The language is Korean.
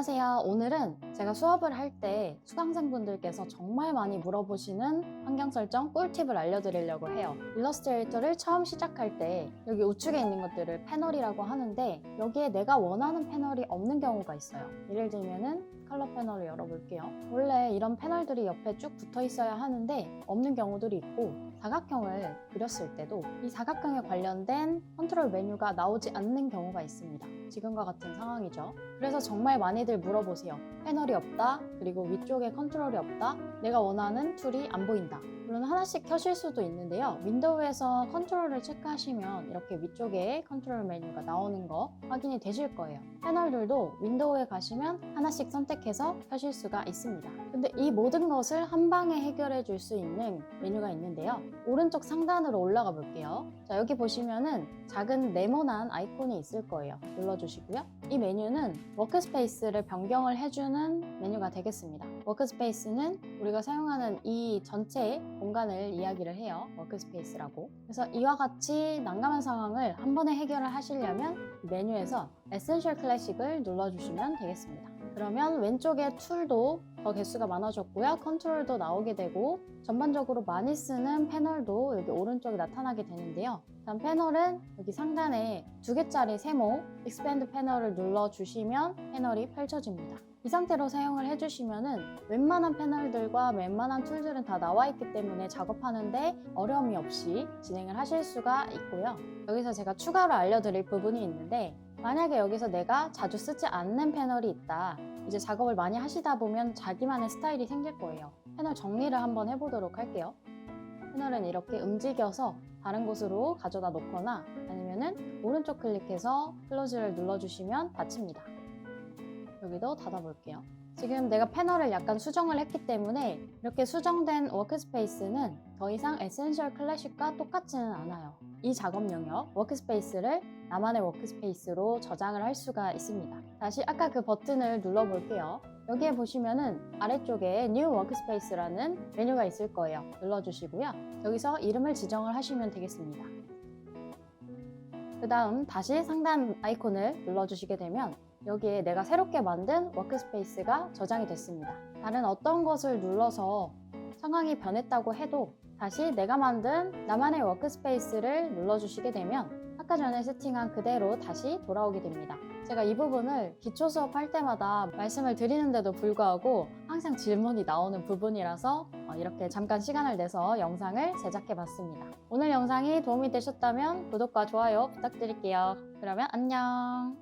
안녕하세요. 오늘은 제가 수업을 할 때 수강생분들께서 정말 많이 물어보시는 환경 설정 꿀팁을 알려드리려고 해요. 일러스트레이터를 처음 시작할 때 여기 우측에 있는 것들을 패널이라고 하는데 여기에 내가 원하는 패널이 없는 경우가 있어요. 예를 들면은 컬러 패널을 열어볼게요. 원래 이런 패널들이 옆에 쭉 붙어 있어야 하는데 없는 경우들이 있고, 사각형을 그렸을 때도 이 사각형에 관련된 컨트롤 메뉴가 나오지 않는 경우가 있습니다. 지금과 같은 상황이죠. 그래서 정말 많이들 물어보세요. 패널이 없다, 그리고 위쪽에 컨트롤이 없다, 내가 원하는 툴이 안 보인다. 물론 하나씩 켜실 수도 있는데요. 윈도우에서 컨트롤을 체크하시면 이렇게 위쪽에 컨트롤 메뉴가 나오는 거 확인이 되실 거예요. 패널들도 윈도우에 가시면 하나씩 선택해서 켜실 수가 있습니다. 근데 이 모든 것을 한 방에 해결해 줄 수 있는 메뉴가 있는데요. 오른쪽 상단으로 올라가 볼게요. 자, 여기 보시면은 작은 네모난 아이콘이 있을 거예요. 눌러주시고요. 이 메뉴는 워크스페이스를 변경을 해주는 메뉴가 되겠습니다. 워크스페이스는 우리가 사용하는 이 전체 공간을 이야기를 해요. 워크스페이스라고. 그래서 이와 같이 난감한 상황을 한 번에 해결을 하시려면 메뉴에서 에센셜 클래식을 눌러주시면 되겠습니다. 그러면 왼쪽에 툴도 더 개수가 많아졌고요. 컨트롤도 나오게 되고 전반적으로 많이 쓰는 패널도 여기 오른쪽에 나타나게 되는데요. 다음 패널은 여기 상단에 2개짜리 세모 익스펜드 패널을 눌러주시면 패널이 펼쳐집니다. 이 상태로 사용을 해주시면은 웬만한 패널들과 웬만한 툴들은 다 나와 있기 때문에 작업하는데 어려움이 없이 진행을 하실 수가 있고요. 여기서 제가 추가로 알려드릴 부분이 있는데, 만약에 여기서 내가 자주 쓰지 않는 패널이 있다. 이제 작업을 많이 하시다 보면 자기만의 스타일이 생길 거예요. 패널 정리를 한번 해보도록 할게요. 패널은 이렇게 움직여서 다른 곳으로 가져다 놓거나 아니면은 오른쪽 클릭해서 클로즈를 눌러주시면 닫힙니다. 여기도 닫아볼게요. 지금 내가 패널을 약간 수정을 했기 때문에 이렇게 수정된 워크스페이스는 더 이상 에센셜 클래식과 똑같지는 않아요. 이 작업 영역, 워크스페이스를 나만의 워크스페이스로 저장을 할 수가 있습니다. 다시 아까 그 버튼을 눌러볼게요. 여기에 보시면은 아래쪽에 New Workspace라는 메뉴가 있을 거예요. 눌러주시고요. 여기서 이름을 지정을 하시면 되겠습니다. 그 다음 다시 상단 아이콘을 눌러주시게 되면 여기에 내가 새롭게 만든 워크스페이스가 저장이 됐습니다. 다른 어떤 것을 눌러서 상황이 변했다고 해도 다시 내가 만든 나만의 워크스페이스를 눌러주시게 되면 아까 전에 세팅한 그대로 다시 돌아오게 됩니다. 제가 이 부분을 기초 수업할 때마다 말씀을 드리는데도 불구하고 항상 질문이 나오는 부분이라서 이렇게 잠깐 시간을 내서 영상을 제작해 봤습니다. 오늘 영상이 도움이 되셨다면 구독과 좋아요 부탁드릴게요. 그러면 안녕!